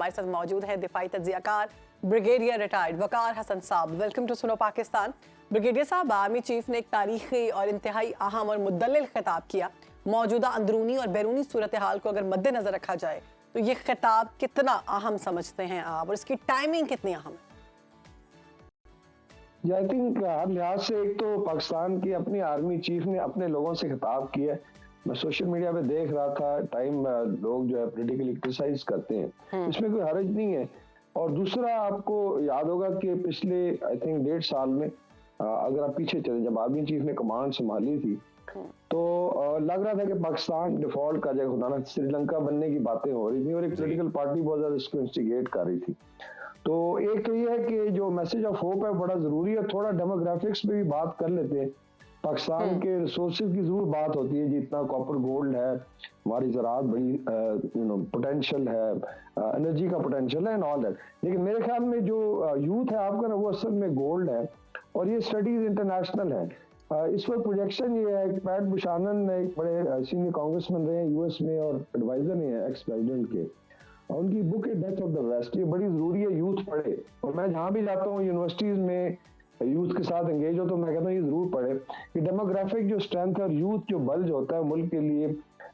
हमारे साथ मौजूद है दिफाई तज्जियाकार ब्रिगेडियर रिटायर्ड वकार हसन साहब। वेलकम टू सुनो पाकिस्तान। ब्रिगेडियर साहब, आर्मी चीफ ने एक तारीखी और इंतहाई अहम और मुद्दलिल खिताब किया। मौजूदा अंदरूनी और बैरूनी सूरत हाल को अगर मद्देनजर रखा जाए तो ये खिताब कितना अहम समझते हैं आप, और इसकी टाइमिंग कितनी अहम है? आई थिंक हर लिहाज से एक तो पाकिस्तान की अपनी आर्मी चीफ ने अपने लोगों से खिताब किया। मैं सोशल मीडिया पे देख रहा था, टाइम लोग जो है पॉलिटिकली क्रिटिसाइज करते हैं, इसमें कोई हर्ज नहीं है। और दूसरा, आपको याद होगा कि पिछले आई थिंक 1.5 साल में अगर आप पीछे चले, जब आर्मी चीफ ने कमांड संभाली थी तो लग रहा था कि पाकिस्तान डिफॉल्ट कर जाएगा, खुदा न श्रीलंका बनने की बातें हो रही थी और एक पॉलिटिकल पार्टी बहुत ज्यादा इसको इंस्टिगेट कर रही थी। तो एक तो ये है कि जो मैसेज ऑफ होप है बड़ा जरूरी है। थोड़ा डेमोग्राफिक्स पे भी बात कर लेते हैं। पाकिस्तान के रिसोर्सेज की जरूर बात होती है, जितना कॉपर गोल्ड है, हमारी ज़राअत बड़ी पोटेंशियल है, एनर्जी का पोटेंशियल है एंड ऑल दैट। लेकिन मेरे ख्याल में जो यूथ है आपका ना, वो असल में गोल्ड है और ये स्टडीज इंटरनेशनल है। इस पर प्रोजेक्शन ये है, पैट बुशानन एक बड़े सीनियर कांग्रेसमैन रहे हैं यूएस में और एडवाइजर हैं एक्स प्रेसिडेंट के, उनकी बुक है डेथ ऑफ द वेस्ट, ये बड़ी जरूरी है यूथ पढ़े। और मैं जहाँ भी जाता हूँ यूनिवर्सिटीज में यूथ के साथ एंगेज हो तो मैं कहता हूँ ये जरूर पढ़े कि डेमोग्राफिक जो स्ट्रेंथ है और यूथ जो बल्ज होता है मुल्क के लिए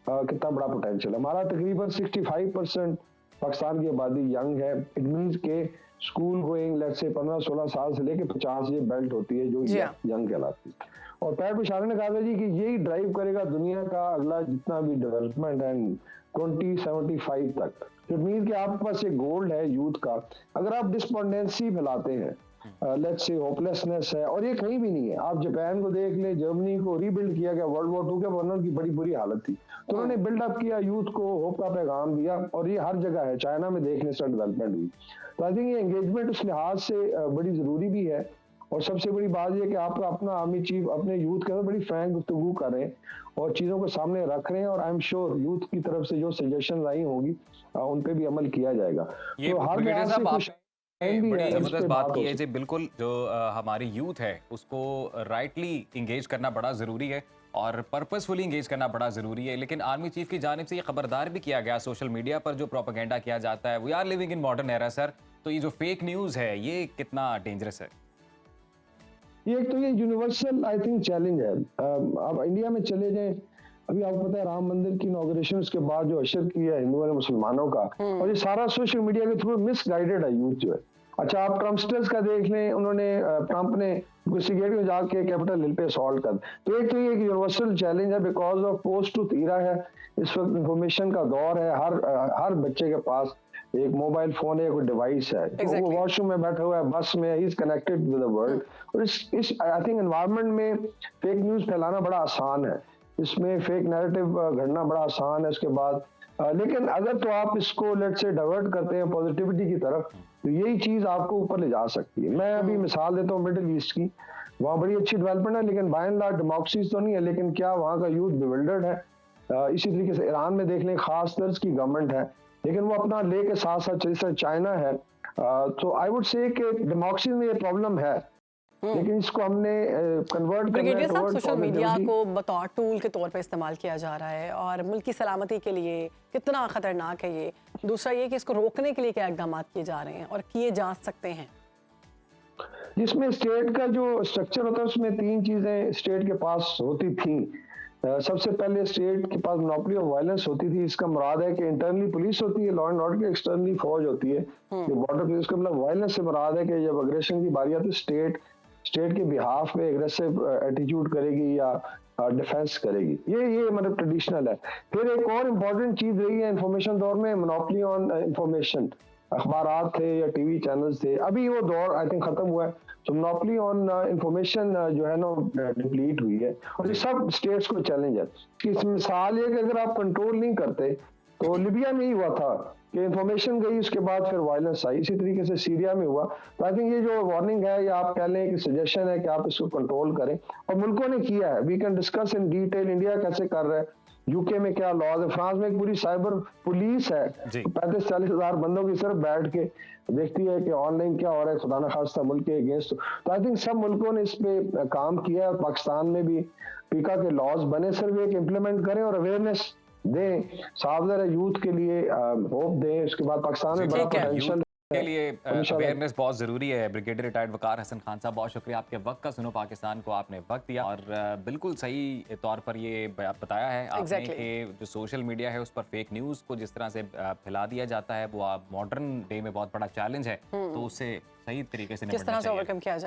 कितना बड़ा पोटेंशियल है। हमारा तकरीबन 65% पाकिस्तान की आबादी यंग है। इट मीन्स के स्कूल गोइंग लेट्स से 15-16 साल से लेकर 50 ये बेल्ट होती है जो यंग कहलाती है। और पैट बुशानन ने कहा था जी कि यही ड्राइव करेगा दुनिया का अगला जितना भी डेवलपमेंट है 2075 तक। इट मीन कि आपके पास एक गोल्ड है यूथ का। अगर आप डिस्पोंडेंसी फैलाते हैं, लेट्स से होपलेसनेस है, और ये कहीं भी नहीं है। आप जापान को देख ले, जर्मनी को रीबिल्ड किया गया वर्ल्ड वॉर 2 के वरना की बड़ी बुरी हालत थी, तो उन्होंने बिल्डअप किया, यूथ को होप का पैगाम दिया, और ये हर जगह है। चाइना में देख ले इसका डेवलपमेंट हुई। तो आई थिंक ये एंगेजमेंट उस लिहाज से बड़ी जरूरी भी है। और सबसे बड़ी बात यह कि आप अपना आर्मी चीफ अपने यूथ के साथ बड़ी फ्रैंक गुफ्तगू कर रहे हैं और चीजों को सामने रख रहे हैं, और आई एम श्योर यूथ की तरफ से जो सजेशन आई होंगी उन पे भी अमल किया जाएगा। तो हर लिहाज से खुश बड़ी जबरदस्त बात की है जी। बिल्कुल, जो हमारी यूथ है उसको राइटली इंगेज करना बड़ा जरूरी है और पर्पसफुली इंगेज करना बड़ा जरूरी है। लेकिन आर्मी चीफ की जानिब से ये खबरदार भी किया गया सोशल मीडिया पर जो प्रोपेगेंडा किया जाता है, we are living in modern era sir, तो ये जो फेक न्यूज है ये कितना डेंजरस है? ये एक तो ये यूनिवर्सल आई थिंक चैलेंज है। आप इंडिया में चले जाएं, अभी आपको पता है राम मंदिर की इनॉग्रेशन के बाद जो अशर किया है हिंदुओं ने मुसलमानों का, और ये सारा सोशल मीडिया के थ्रू मिसगाइडेड है यूथ जो है। अच्छा, आप ट्रम्पस्टर्स का देख लें, उन्होंने ट्रम्प ने सिगरेट में जाके कैपिटल हिल पे असॉल्ट कर। तो एक तो ये यूनिवर्सल चैलेंज है because of post truth era है। इस वक्त इंफॉर्मेशन का दौर है, हर बच्चे के पास एक मोबाइल फोन है, कोई डिवाइस है। तो वो वॉशरूम में बैठा हुआ है, बस में, he is connected with the world. और इस आई थिंक एनवायरनमेंट में फेक न्यूज फैलाना बड़ा आसान है, इसमें फेक नैरेटिव घड़ना बड़ा आसान है। उसके बाद लेकिन अगर तो आप इसको लेट से डाइवर्ट करते हैं पॉजिटिविटी की तरफ, तो यही चीज आपको ऊपर ले जा सकती है। मैं अभी मिसाल देता हूँ मिडिल ईस्ट की, वहाँ बड़ी अच्छी डेवलपमेंट है, लेकिन बाय एंड लार्ज डेमोक्रेसी तो नहीं है। लेकिन क्या वहाँ का यूथ बिविल्डर्ड है? इसी तरीके से ईरान में देख लें, खास तर्ज की गवर्नमेंट है, लेकिन वो अपना ले के साथ साथ जैसे चाइना है। तो आई वुड से कि डेमोक्रेसी में ये प्रॉब्लम है, लेकिन इसको हमने कन्वर्ट ब्रिगेडियर साहब, सोशल मीडिया को बतौर टूल के तौर पे इस्तेमाल किया जा रहा है और मुल्क की सलामती के लिए कितना खतरनाक है ये। दूसरा ये कि इसको रोकने के लिए क्या इकदाम किए जा रहे हैं और किए जा सकते हैं? जिसमें स्टेट का जो स्ट्रक्चर होता है उसमें 3 चीजें स्टेट के पास होती थी। सबसे पहले स्टेट के पास मोनोपोली ऑफ वायलेंस होती थी। इसका मुराद है कि इंटरनली पुलिस होती है, लॉ एंड ऑर्डर की, एक्सटर्नली फौज होती है, जो बॉर्डर पुलिस का मतलब वायलेंस से मुराद है कि जब अग्रेशन की बारी आती है स्टेट के बिहाफ पे एग्रेसिव एटीट्यूड करेगी या डिफेंस करेगी। ये मतलब ट्रेडिशनल है। फिर एक और इम्पोर्टेंट चीज रही है इंफॉर्मेशन दौर में, मोनोपोली ऑन इंफॉर्मेशन। अखबारात थे या टीवी चैनल्स थे, अभी वो दौर आई थिंक खत्म हुआ है। तो मोनोपोली ऑन इंफॉर्मेशन जो है ना डिप्लीट हुई है, और ये सब स्टेट्स को चैलेंज है। इस मिसाल ये कि अगर आप कंट्रोल नहीं करते, तो लिबिया में ही हुआ था कि इंफॉर्मेशन गई, उसके बाद फिर वायलेंस आई। इसी तरीके से सीरिया में हुआ। तो आई थिंक ये जो वार्निंग है या आप कह लें कि सजेशन है कि आप इसको कंट्रोल करें, और मुल्कों ने किया है। We can discuss in detail India कैसे कर रहा है, यूके में क्या लॉज है, फ्रांस में एक पूरी साइबर पुलिस है, 35-40 हजार बंदों की सिर्फ बैठ के देखती है कि ऑनलाइन क्या हो रहा है, खुदा न खास्ता मुल्क के अगेंस्ट। तो आई थिंक सब मुल्कों ने इस पे काम किया है, और पाकिस्तान में भी पीका के लॉज बने, सिर्फ एक इम्प्लीमेंट करें और अवेयरनेस दें, साहब जरा यूथ के लिए होप दें। उसके बाद पाकिस्तान में बड़ा ठीक है। पोटेंशियल के लिए अवेयरनेस बहुत ज़रूरी है। ब्रिगेडियर रिटायर्ड वकार हसन खान साहब, बहुत शुक्रिया आपके वक्त का। सुनो पाकिस्तान को आपने वक्त दिया और बिल्कुल सही तौर पर ये बताया है आपने Exactly. कि जो सोशल मीडिया है उस पर फेक न्यूज़ को जिस तरह से फैला दिया जाता है वो मॉडर्न डे में बहुत बड़ा चैलेंज है, तो उससे सही तरीके से किस निपटना तरह से चाहिए। ओवरकम किया जाए।